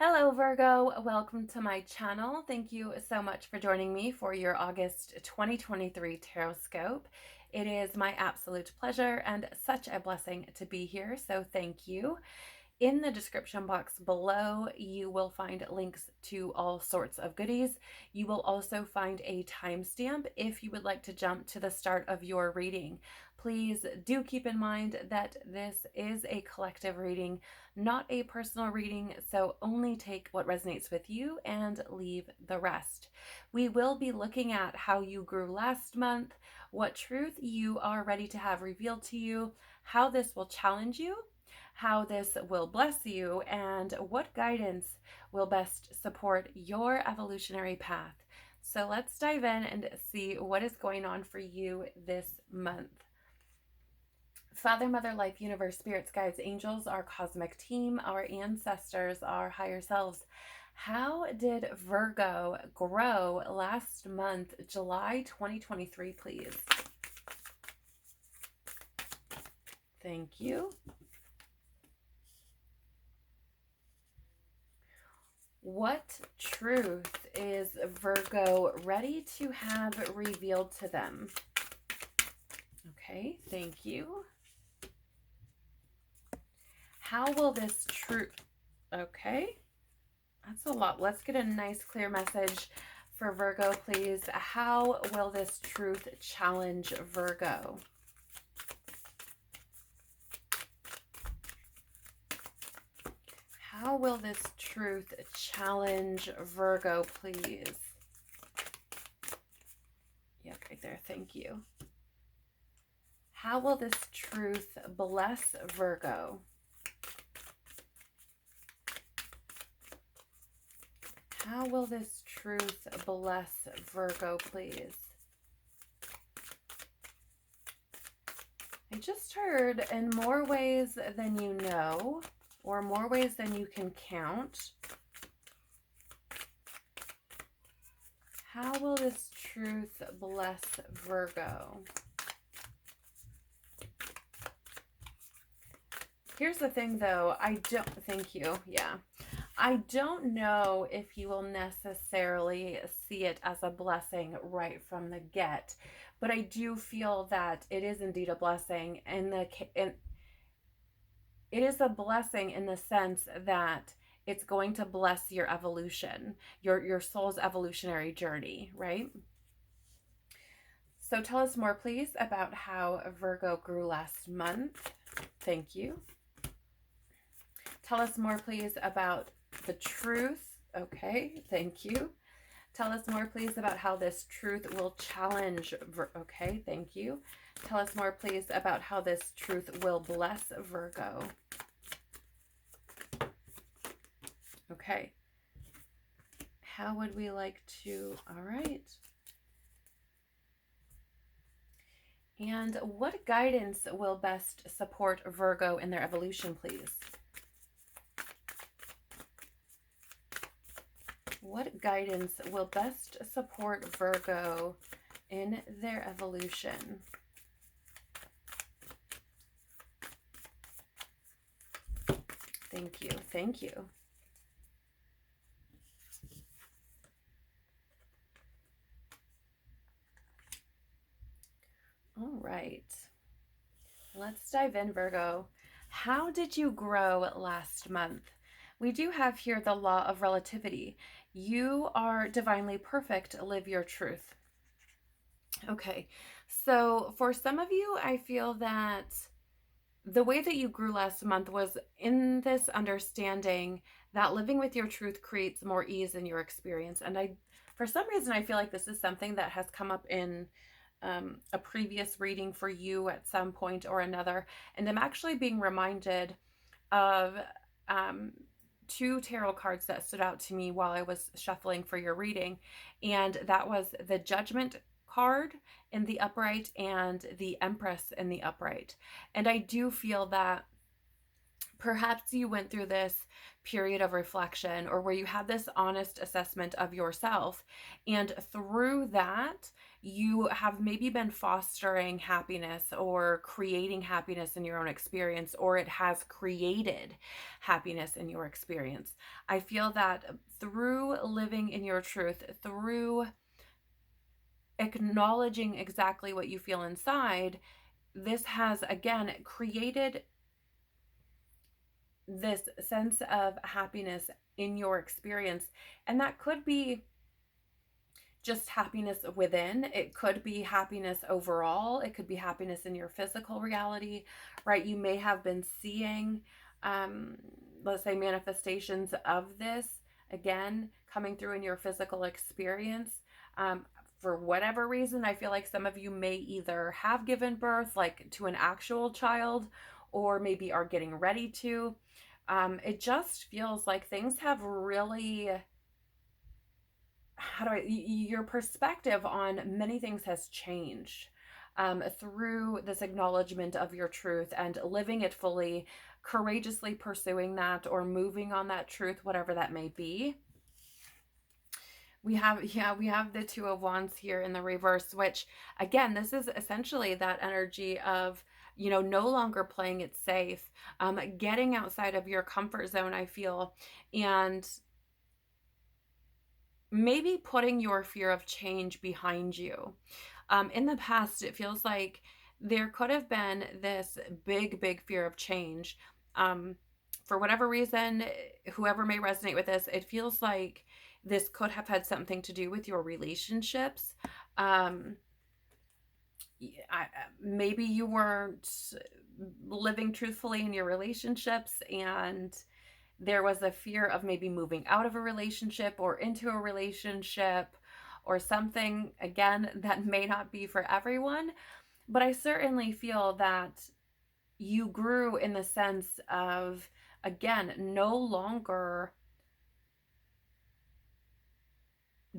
Hello Virgo, welcome to my channel. Thank you so much for joining me for your August 2023 Tarotscope. It is my absolute pleasure and such a blessing to be here, so thank you. In the description box below, you will find links to all sorts of goodies. You will also find a timestamp if you would like to jump to the start of your reading. Please do keep in mind that this is a collective reading, not a personal reading, so only take what resonates with you and leave the rest. We will be looking at how you grew last month, what truth you are ready to have revealed to you, how this will challenge you, how this will bless you, and what guidance will best support your evolutionary path. So let's dive in and see what is going on for you this month. Father, Mother, Life, Universe, Spirits, Guides, Angels, our cosmic team, our ancestors, our higher selves. How did Virgo grow last month, July 2023, please? Thank you. What truth is Virgo ready to have revealed to them? Okay, thank you. How will this truth... Okay, that's a lot. Let's get a nice clear message for Virgo, please. How will this truth challenge Virgo? How will this truth challenge Virgo, please? Yep, right there. Thank you. How will this truth bless Virgo? How will this truth bless Virgo, please? I just heard in more ways than you know, or more ways than you can count. How will this truth bless Virgo? Here's the thing though, thank you, yeah. I don't know if you will necessarily see it as a blessing right from the get, but I do feel that it is indeed a blessing, and it is a blessing in the sense that it's going to bless your evolution, your soul's evolutionary journey, right? So tell us more, please, about how Virgo grew last month. Thank you. Tell us more, please, about the truth. Okay, thank you. Tell us more, please, about how this truth will challenge. Okay, thank you. Tell us more, please, about how this truth will bless Virgo. Okay. How would we like to... All right. And what guidance will best support Virgo in their evolution, please? What guidance will best support Virgo in their evolution? Thank you. Thank you. All right. Let's dive in, Virgo. How did you grow last month? We do have here the law of relativity. You are divinely perfect. Live your truth. Okay, so for some of you, I feel that the way that you grew last month was in this understanding that living with your truth creates more ease in your experience. And for some reason, I feel like this is something that has come up in a previous reading for you at some point or another. And I'm actually being reminded of two tarot cards that stood out to me while I was shuffling for your reading. And that was the Judgment card in the upright and the Empress in the upright. And I do feel that Perhaps you went through this period of reflection, or where you had this honest assessment of yourself, and through that you have maybe been fostering happiness or creating happiness in your own experience, or it has created happiness in your experience. I feel that through living in your truth, through acknowledging exactly what you feel inside, this has again created this sense of happiness in your experience. And that could be just happiness within, it could be happiness overall, it could be happiness in your physical reality, right? You may have been seeing, um, let's say, manifestations of this again coming through in your physical experience. For whatever reason, I feel like some of you may either have given birth, like to an actual child, or maybe are getting ready to. It just feels like things have really, your perspective on many things has changed through this acknowledgement of your truth and living it fully, courageously pursuing that or moving on that truth, whatever that may be. We have the Two of Wands here in the reverse, which again, this is essentially that energy of, no longer playing it safe, getting outside of your comfort zone, I feel, and maybe putting your fear of change behind you. In the past, it feels like there could have been this big fear of change. For whatever reason, whoever may resonate with this, it feels like this could have had something to do with your relationships. Um, Maybe you weren't living truthfully in your relationships, and there was a fear of maybe moving out of a relationship or into a relationship or something, again, that may not be for everyone. But I certainly feel that you grew in the sense of, again, no longer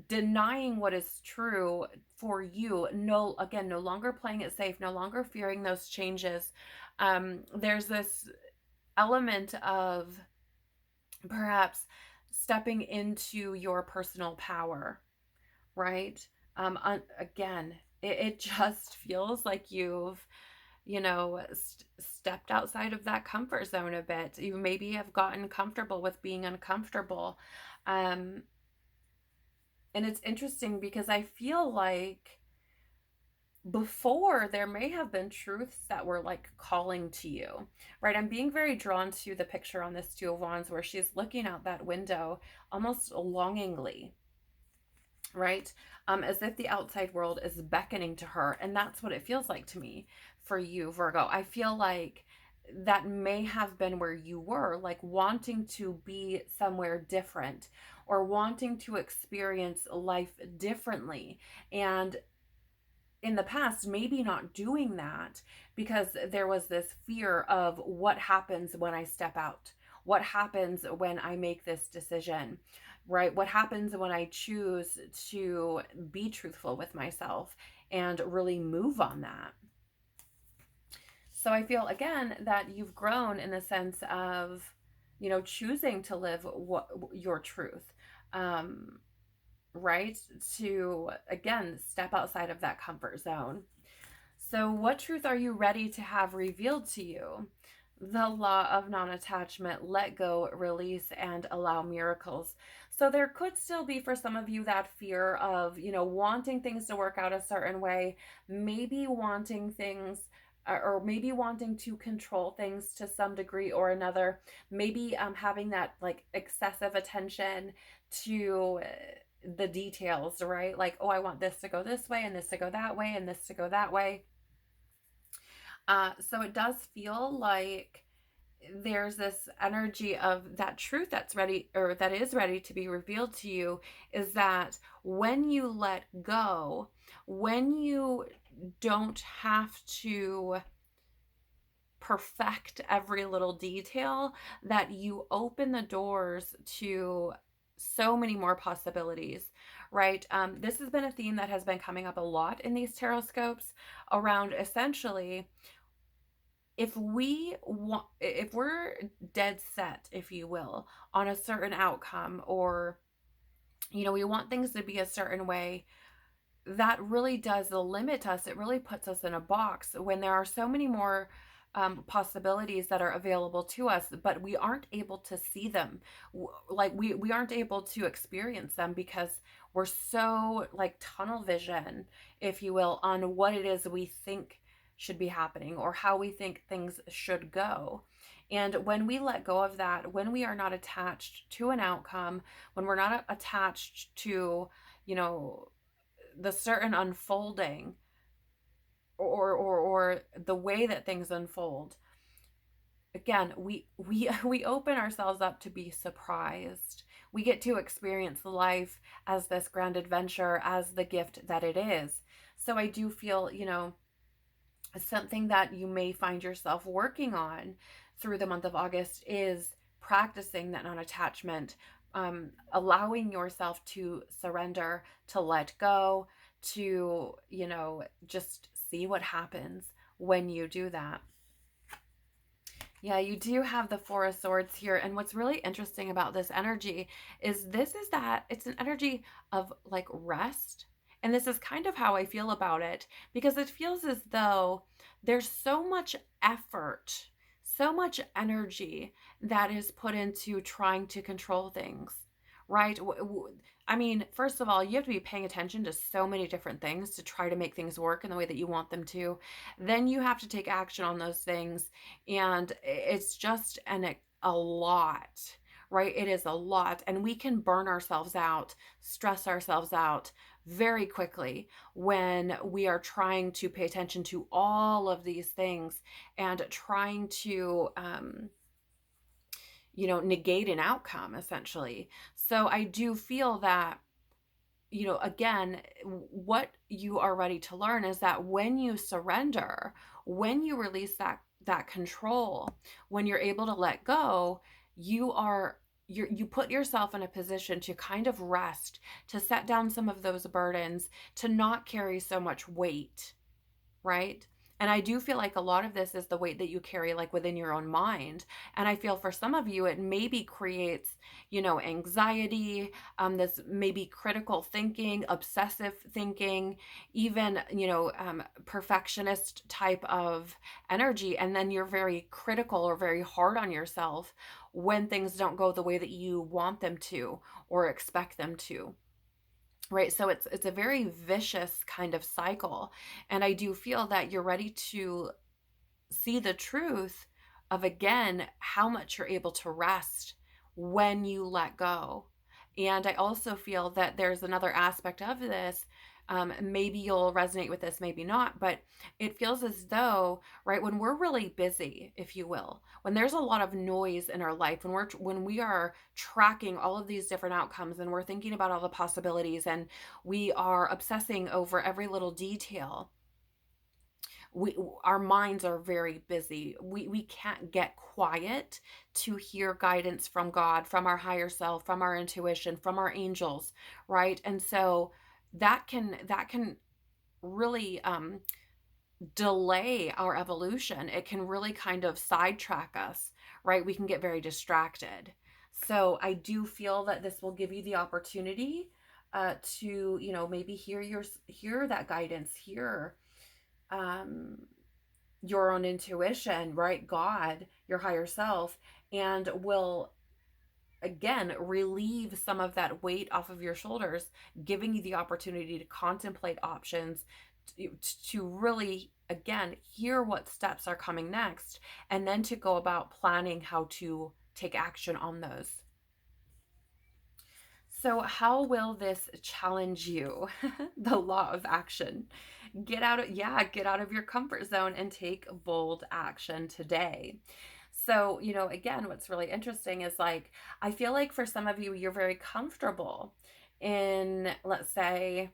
denying what is true for you. No, again, no longer playing it safe, no longer fearing those changes. There's this element of perhaps stepping into your personal power, right? Again, it just feels like you've, stepped outside of that comfort zone a bit. You maybe have gotten comfortable with being uncomfortable. Um, and it's interesting because I feel like before there may have been truths that were like calling to you, right? I'm being very drawn to the picture on this Two of Wands where she's looking out that window almost longingly, right? As if the outside world is beckoning to her. And that's what it feels like to me for you, Virgo. I feel like that may have been where you were, like wanting to be somewhere different or wanting to experience life differently. And in the past, maybe not doing that because there was this fear of what happens when I step out, what happens when I make this decision, right? What happens when I choose to be truthful with myself and really move on that. So I feel again that you've grown in the sense of, choosing to live your truth. Right? To again step outside of that comfort zone. So, what truth are you ready to have revealed to you? The law of non attachment, let go, release, and allow miracles. So, there could still be for some of you that fear of, wanting things to work out a certain way, maybe wanting things or maybe wanting to control things to some degree or another, maybe having that like excessive attention to the details, right? Like, oh, I want this to go this way and this to go that way and this to go that way. So it does feel like there's this energy of that truth that's ready or that is ready to be revealed to you, is that when you let go, when you don't have to perfect every little detail, that you open the doors to so many more possibilities, right? This has been a theme that has been coming up a lot in these tarot scopes around essentially if we're dead set, if you will, on a certain outcome, or we want things to be a certain way, that really does limit us. It really puts us in a box when there are so many more possibilities that are available to us, but we aren't able to see them. Like we aren't able to experience them because we're so like tunnel vision, if you will, on what it is we think should be happening or how we think things should go. And when we let go of that, when we are not attached to an outcome, when we're not attached to, you know, the certain unfolding, or the way that things unfold, again, we open ourselves up to be surprised. We get to experience life as this grand adventure, as the gift that it is. So I do feel, something that you may find yourself working on through the month of August is practicing that non-attachment, allowing yourself to surrender, to let go, to, just see what happens when you do that. Yeah, you do have the Four of Swords here. And what's really interesting about this energy is that it's an energy of like rest. And this is kind of how I feel about it, because it feels as though there's so much effort, so much energy that is put into trying to control things, right? I mean, first of all, you have to be paying attention to so many different things to try to make things work in the way that you want them to. Then you have to take action on those things, and it's just a lot, right? It is a lot, and we can burn ourselves out, stress ourselves out very quickly when we are trying to pay attention to all of these things and trying to negate an outcome, essentially. So I do feel that, again, what you are ready to learn is that when you surrender, when you release that control, when you're able to let go, you put yourself in a position to kind of rest, to set down some of those burdens, to not carry so much weight, right? And I do feel like a lot of this is the weight that you carry like within your own mind. And I feel for some of you, it maybe creates, anxiety, this maybe critical thinking, obsessive thinking, even, perfectionist type of energy. And then you're very critical or very hard on yourself when things don't go the way that you want them to or expect them to. Right. So it's a very vicious kind of cycle. And I do feel that you're ready to see the truth of, again, how much you're able to rest when you let go. And I also feel that there's another aspect of this. Maybe you'll resonate with this, maybe not, but it feels as though, right, when we're really busy, if you will, when there's a lot of noise in our life, when we are tracking all of these different outcomes and we're thinking about all the possibilities and we are obsessing over every little detail, our minds are very busy. We can't get quiet to hear guidance from God, from our higher self, from our intuition, from our angels, right? And so that can really delay our evolution. It can really kind of sidetrack us, right? We can get very distracted. So I do feel that this will give you the opportunity to, maybe hear that guidance, hear your own intuition, right? God, your higher self, and will again relieve some of that weight off of your shoulders, giving you the opportunity to contemplate options, to really again hear what steps are coming next, and then to go about planning how to take action on those. So how will this challenge you? The law of action. Get out of your comfort zone and take bold action today. So, again, what's really interesting is like, I feel like for some of you, you're very comfortable in, let's say,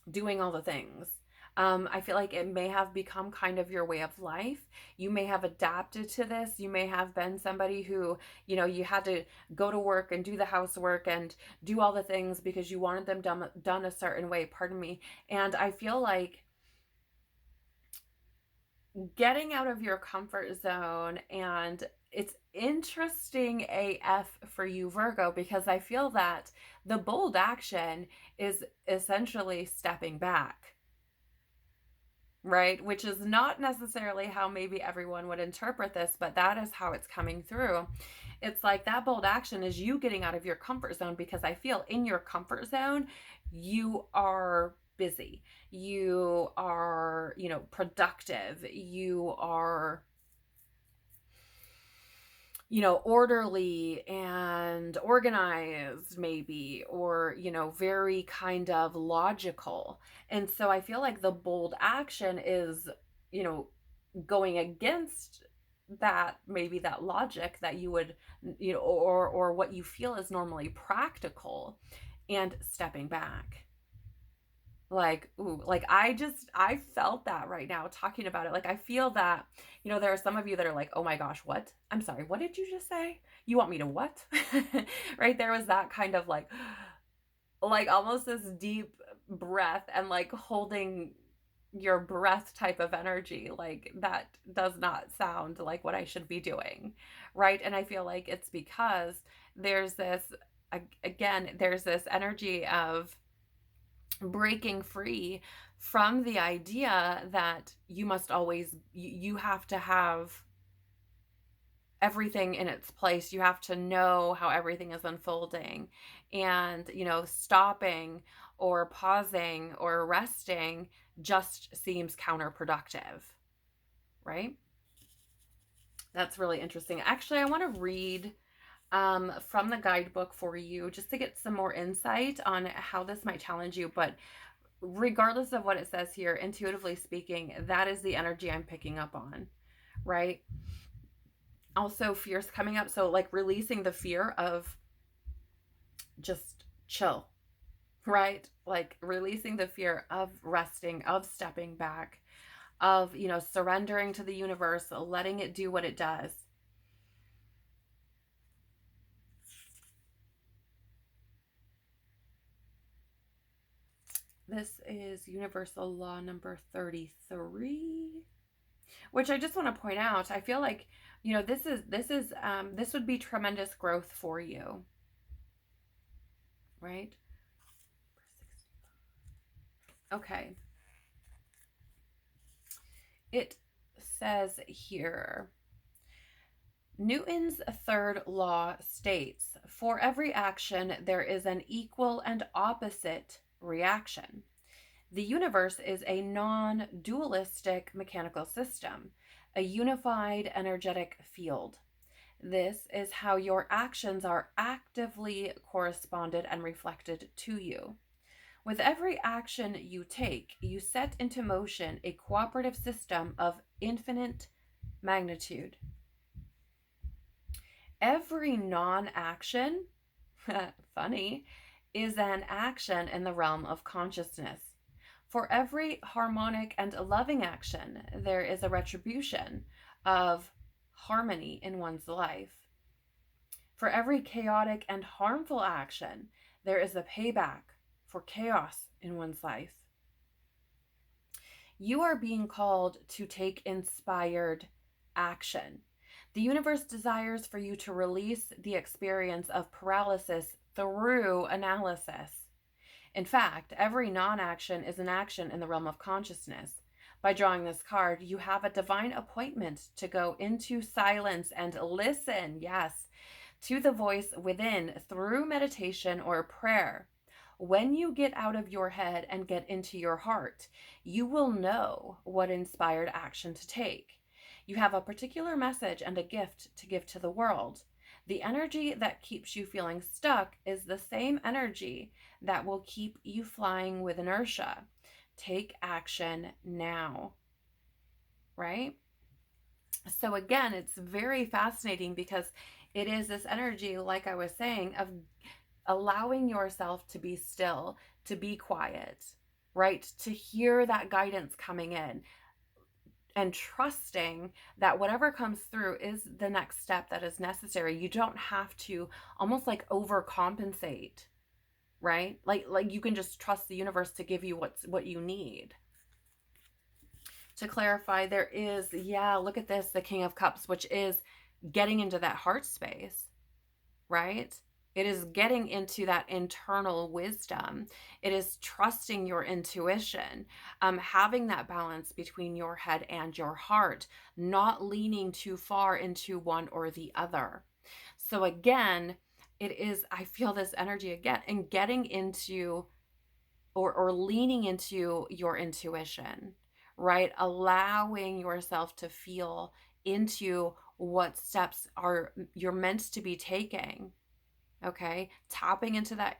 doing all the things. I feel like it may have become kind of your way of life. You may have adapted to this. You may have been somebody who, you had to go to work and do the housework and do all the things because you wanted them done a certain way, pardon me. And I feel like getting out of your comfort zone. And it's interesting AF for you, Virgo, because I feel that the bold action is essentially stepping back, right? Which is not necessarily how maybe everyone would interpret this, but that is how it's coming through. It's like that bold action is you getting out of your comfort zone, because I feel in your comfort zone, you are busy. You are, productive. You are, orderly and organized, maybe, or, very kind of logical. And so I feel like the bold action is, you know, going against that, maybe that logic that you would, or what you feel is normally practical, and stepping back. Like, ooh, like I felt that right now talking about it. Like, I feel that, there are some of you that are like, oh my gosh, what? I'm sorry, what did you just say? You want me to what? Right? There was that kind of like almost this deep breath, and like holding your breath type of energy. Like, that does not sound like what I should be doing. Right? And I feel like it's because there's this, again, there's this energy of breaking free from the idea that you must always, you have to have everything in its place. You have to know how everything is unfolding. And, stopping or pausing or resting just seems counterproductive, right? That's really interesting. Actually, I want to read from the guidebook for you, just to get some more insight on how this might challenge you. But regardless of what it says here, intuitively speaking, that is the energy I'm picking up on, right? Also, fear's coming up. So, like, releasing the fear of just chill, right? Like, releasing the fear of resting, of stepping back, of, surrendering to the universe, letting it do what it does. This is universal law number 33, which I just want to point out. I feel like, this would be tremendous growth for you, right? Okay. It says here, Newton's third law states, for every action, there is an equal and opposite reaction. The universe is a non-dualistic mechanical system, a unified energetic field. This is how your actions are actively corresponded and reflected to you. With every action you take, you set into motion a cooperative system of infinite magnitude. Every non-action, funny, is an action in the realm of consciousness. For every harmonic and loving action, there is a retribution of harmony in one's life. For every chaotic and harmful action, there is a payback for chaos in one's life. You are being called to take inspired action. The universe desires for you to release the experience of paralysis through analysis. In fact, every non-action is an action in the realm of consciousness. By drawing this card, you have a divine appointment to go into silence and listen, yes, to the voice within through meditation or prayer. When you get out of your head and get into your heart, you will know what inspired action to take. You have a particular message and a gift to give to the world. The energy that keeps you feeling stuck is the same energy that will keep you flying with inertia. Take action now, right? So again, it's very fascinating because it is this energy, like I was saying, of allowing yourself to be still, to be quiet, right? To hear that guidance coming in, and trusting that whatever comes through is the next step that is necessary. You don't have to almost like overcompensate, right? Like you can just trust the universe to give you what you need. To clarify, there is, yeah, look at this, the King of Cups, which is getting into that heart space, right? It is getting into that internal wisdom. It is trusting your intuition, having that balance between your head and your heart, not leaning too far into one or the other. So again, it is, I feel this energy again, and getting into or leaning into your intuition, right? Allowing yourself to feel into what steps are you're meant to be taking. Okay, tapping into that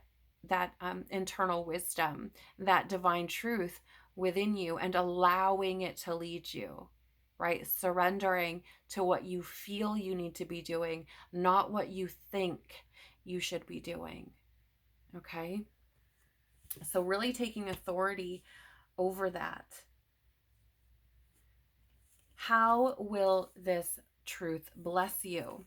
internal wisdom, that divine truth within you, and allowing it to lead you, right? Surrendering to what you feel you need to be doing, not what you think you should be doing. Okay, so really taking authority over that. How will this truth bless you?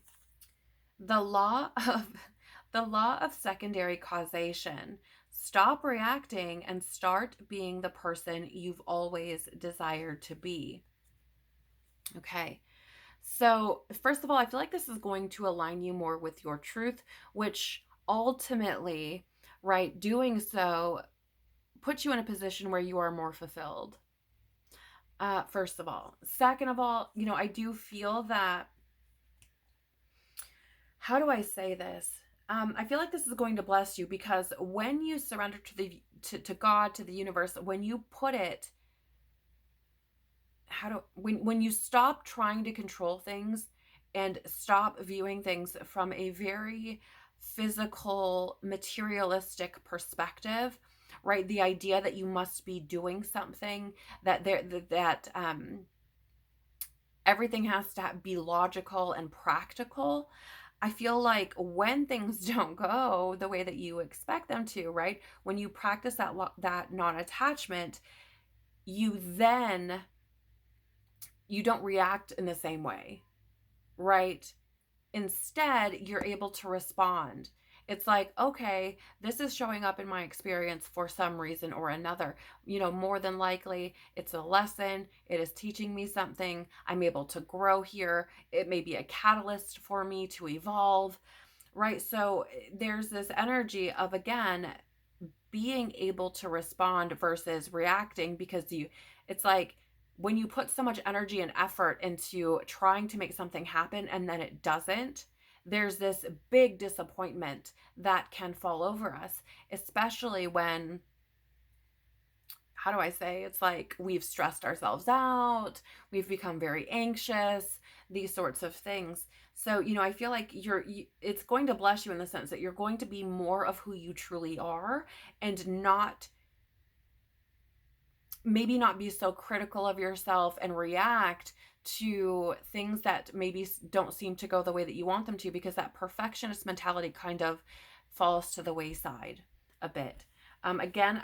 The law of secondary causation. Stop reacting and start being the person you've always desired to be. Okay. So, first of all, I feel like this is going to align you more with your truth, which ultimately, right, doing so puts you in a position where you are more fulfilled. First of all. Second of all, I do feel that, how do I say this? I feel like this is going to bless you because when you surrender to God, to the universe, when you put it, when you stop trying to control things and stop viewing things from a very physical, materialistic perspective, right? The idea that you must be doing something, that everything has to be logical and practical. I feel like when things don't go the way that you expect them to, right? When you practice that non-attachment, you don't react in the same way, right? Instead, you're able to respond. It's like, okay, this is showing up in my experience for some reason or another. More than likely, it's a lesson. It is teaching me something. I'm able to grow here. It may be a catalyst for me to evolve, right? So there's this energy of, again, being able to respond versus reacting, because it's like when you put so much energy and effort into trying to make something happen and then it doesn't, there's this big disappointment that can fall over us, especially when, how do I say, it's like we've stressed ourselves out, we've become very anxious, these sorts of things. So, I feel like it's going to bless you in the sense that you're going to be more of who you truly are, and maybe not be so critical of yourself and react to things that maybe don't seem to go the way that you want them to, because that perfectionist mentality kind of falls to the wayside a bit. Again,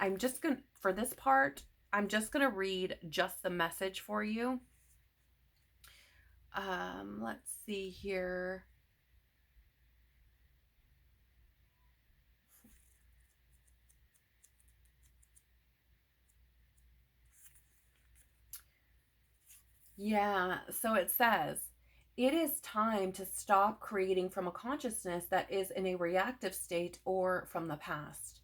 for this part, I'm just going to read just the message for you. Let's see here. Yeah, so it says, it is time to stop creating from a consciousness that is in a reactive state or from the past.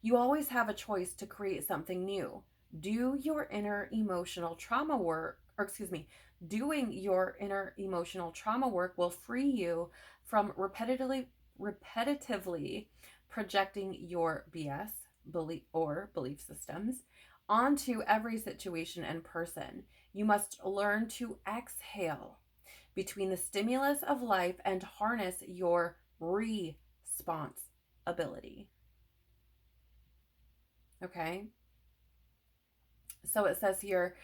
You always have a choice to create something new. Do your inner emotional trauma work, or excuse me, Doing your inner emotional trauma work will free you from repetitively projecting your BS belief systems onto every situation and person. You must learn to exhale between the stimulus of life and harness your responsibility. Okay? So it says here,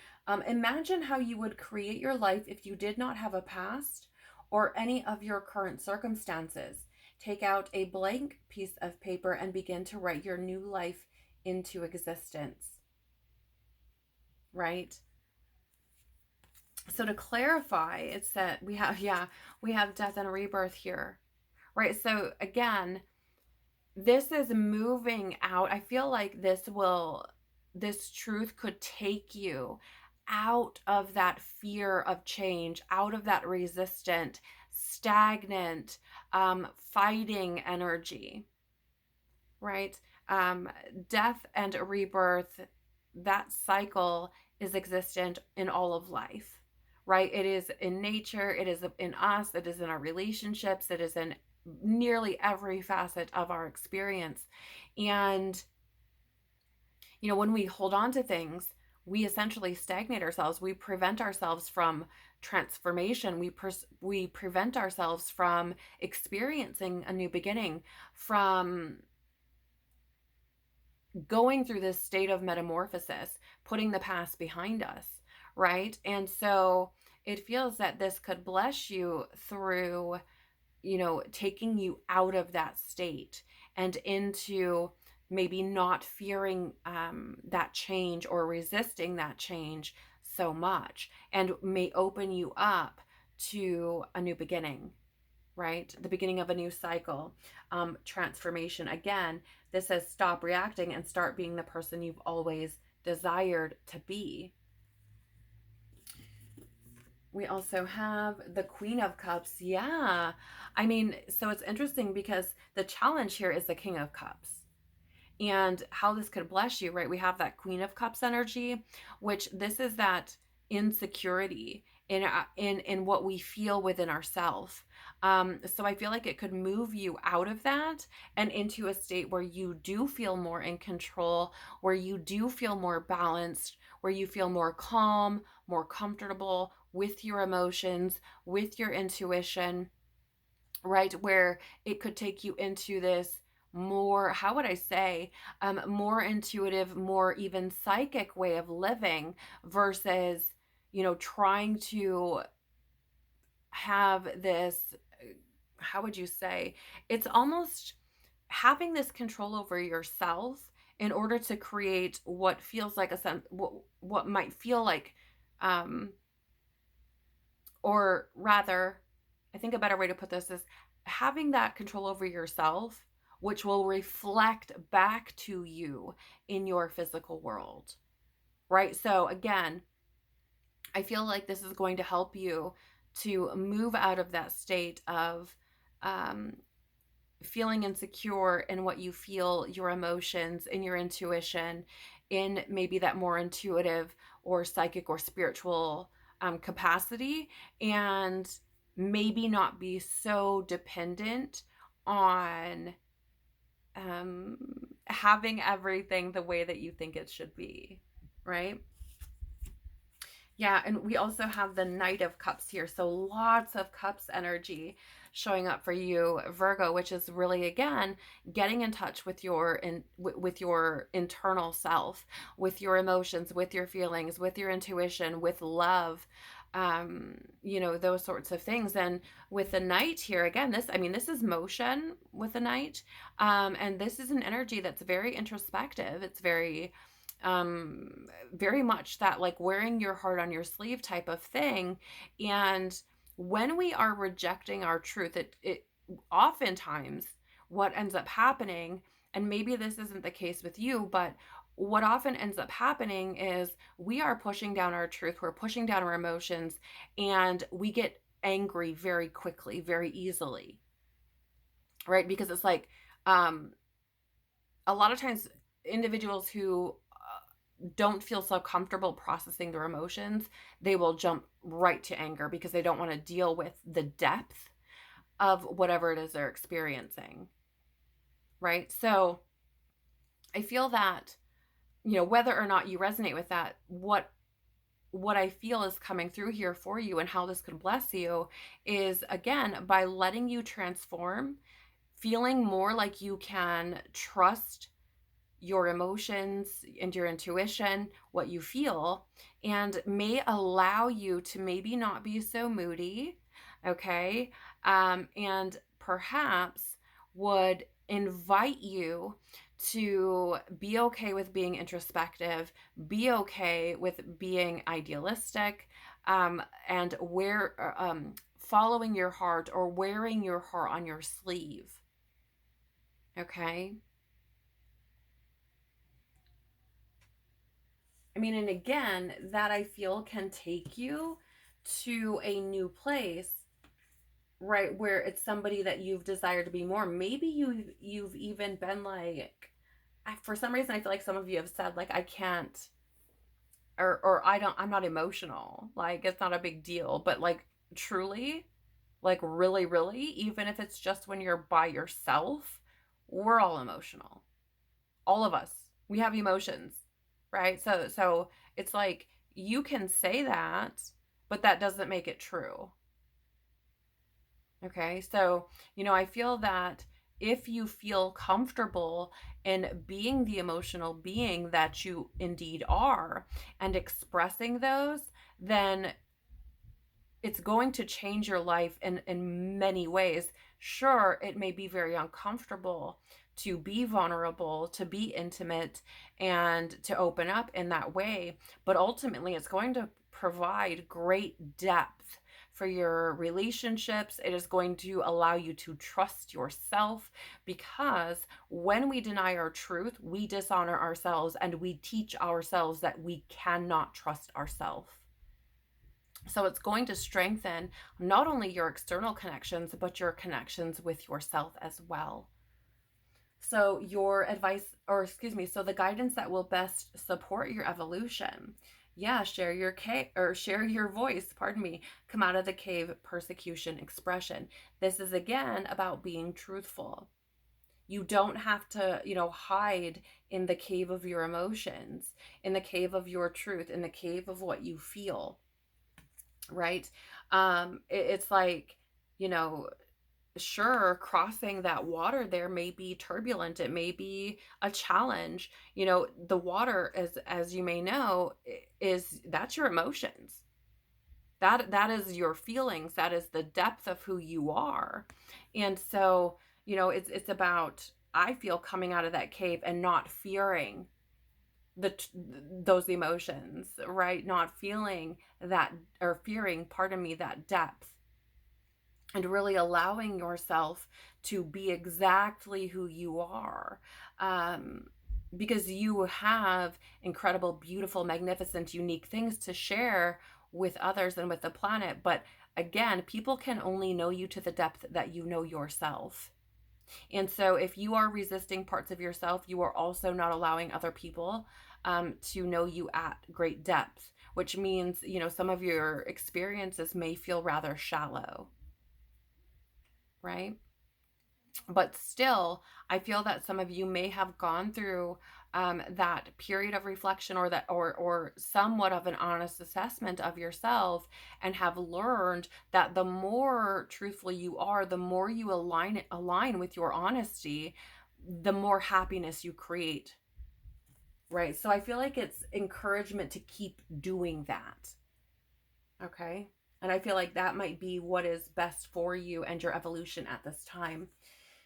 imagine how you would create your life if you did not have a past or any of your current circumstances. Take out a blank piece of paper and begin to write your new life into existence. Right? So to clarify, it's that we have death and rebirth here. Right? So again, this is moving out. I feel like this truth could take you out of that fear of change, out of that resistant, stagnant, fighting energy, right? Um, Death and rebirth, that cycle is existent in all of life, right? It is in nature, it is in us, it is in our relationships, it is in nearly every facet of our experience. And, when we hold on to things, we essentially stagnate ourselves. We prevent ourselves from transformation. We prevent ourselves from experiencing a new beginning, from going through this state of metamorphosis, putting the past behind us, right? And so it feels that this could bless you through, taking you out of that state and into maybe not fearing that change or resisting that change so much, and may open you up to a new beginning, right? The beginning of a new cycle, transformation. Again, this says stop reacting and start being the person you've always desired to be. We also have the Queen of Cups. Yeah. So it's interesting because the challenge here is the King of Cups and how this could bless you, right? We have that Queen of Cups energy, which this is that insecurity in what we feel within ourselves. So I feel like it could move you out of that and into a state where you do feel more in control, where you do feel more balanced, where you feel more calm, more comfortable with your emotions, with your intuition, right? Where it could take you into this more, how would I say, more intuitive, more even psychic way of living versus, trying to have this, how would you say, it's almost having this control over yourself in order to create what feels like a sense, what might feel like, um, or rather, I think a better way to put this is having that control over yourself, which will reflect back to you in your physical world, right? So again, I feel like this is going to help you to move out of that state of um, feeling insecure in what you feel, your emotions, in your intuition, in maybe that more intuitive or psychic or spiritual capacity, and maybe not be so dependent on having everything the way that you think it should be, right? Yeah, and we also have the Knight of Cups here. So lots of cups energy showing up for you, Virgo, which is really, again, getting in touch with with your internal self, with your emotions, with your feelings, with your intuition, with love, those sorts of things. And with the Knight here, again, this is motion with the Knight. And this is an energy that's very introspective. It's very much that like wearing your heart on your sleeve type of thing. And when we are rejecting our truth, it oftentimes what ends up happening, and maybe this isn't the case with you, but what often ends up happening is we are pushing down our truth, we're pushing down our emotions, and we get angry very quickly, very easily, right? Because it's like a lot of times individuals who don't feel so comfortable processing their emotions, they will jump right to anger because they don't want to deal with the depth of whatever it is they're experiencing, right? So I feel that, whether or not you resonate with that, what I feel is coming through here for you and how this could bless you is, again, by letting you transform, feeling more like you can trust your emotions and your intuition, what you feel, and may allow you to maybe not be so moody, okay? And perhaps would invite you to be okay with being introspective, be okay with being idealistic, and following your heart or wearing your heart on your sleeve, okay? mean, and again, that I feel can take you to a new place, right, where it's somebody that you've desired to be more. Maybe you've even been like, for some reason I feel like some of you have said like, I can't, or I'm not emotional, like it's not a big deal. But like, truly, like really, really, even if it's just when you're by yourself, we're all emotional. All of us, we have emotions, right? So it's like, you can say that, but that doesn't make it true. Okay, so, I feel that if you feel comfortable in being the emotional being that you indeed are and expressing those, then it's going to change your life in many ways. Sure, it may be very uncomfortable to be vulnerable, to be intimate, and to open up in that way, but ultimately it's going to provide great depth for your relationships. It is going to allow you to trust yourself, because when we deny our truth, we dishonor ourselves and we teach ourselves that we cannot trust ourselves. So it's going to strengthen not only your external connections, but your connections with yourself as well. So your advice, or excuse me, so the guidance that will best support your evolution. Yeah, share your share your voice, pardon me, come out of the cave, persecution, expression. This is again about being truthful. You don't have to, hide in the cave of your emotions, in the cave of your truth, in the cave of what you feel, right? It's like, you know, sure, crossing that water there may be turbulent, it may be a challenge. The water, as you may know, that's your emotions, that is your feelings, that is the depth of who you are. And so, it's about, I feel, coming out of that cave and not fearing those emotions, right? Not feeling that, or fearing, pardon me, that depth, and really allowing yourself to be exactly who you are. Because you have incredible, beautiful, magnificent, unique things to share with others and with the planet. But again, people can only know you to the depth that you know yourself. And so if you are resisting parts of yourself, you are also not allowing other people to know you at great depth, which means, some of your experiences may feel rather shallow, right? But still, I feel that some of you may have gone through that period of reflection, or that, or somewhat of an honest assessment of yourself, and have learned that the more truthful you are, the more you align with your honesty, the more happiness you create, right? So I feel like it's encouragement to keep doing that. Okay, and I feel like that might be what is best for you and your evolution at this time.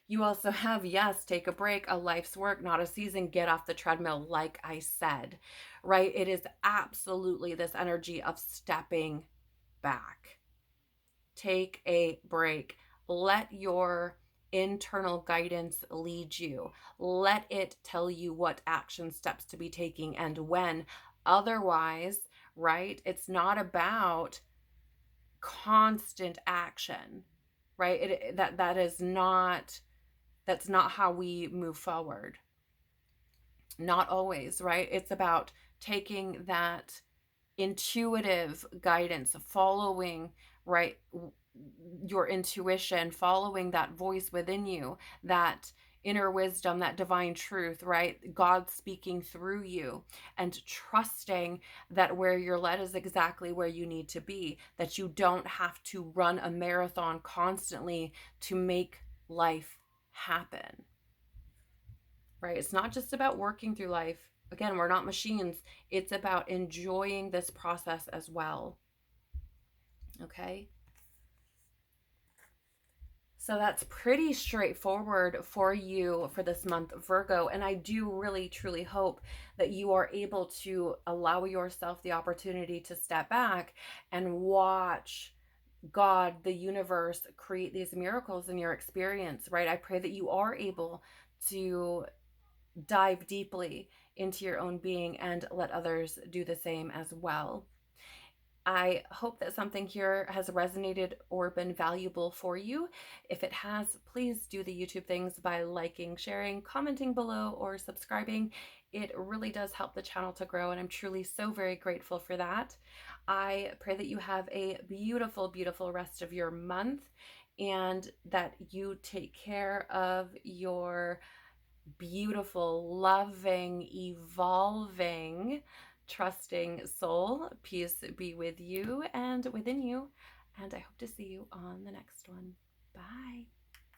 You also have, yes, take a break, a life's work, not a season, get off the treadmill, like I said, right? It is absolutely this energy of stepping back. Take a break. Let your internal guidance lead you. Let it tell you what action steps to be taking and when. Otherwise, right? It's not about constant action, right? That's not how we move forward. Not always, right? It's about taking that intuitive guidance, following, right, your intuition, following that voice within you, that inner wisdom, that divine truth, right? God speaking through you, and trusting that where you're led is exactly where you need to be, that you don't have to run a marathon constantly to make life happen, right? It's not just about working through life. Again, we're not machines. It's about enjoying this process as well. Okay? So that's pretty straightforward for you for this month, Virgo. And I do really, truly hope that you are able to allow yourself the opportunity to step back and watch God, the universe, create these miracles in your experience, right? I pray that you are able to dive deeply into your own being and let others do the same as well. I hope that something here has resonated or been valuable for you. If it has, please do the YouTube things by liking, sharing, commenting below, or subscribing. It really does help the channel to grow, and I'm truly so very grateful for that. I pray that you have a beautiful, beautiful rest of your month and that you take care of your beautiful, loving, evolving, trusting soul. Peace be with you and within you. And I hope to see you on the next one. Bye.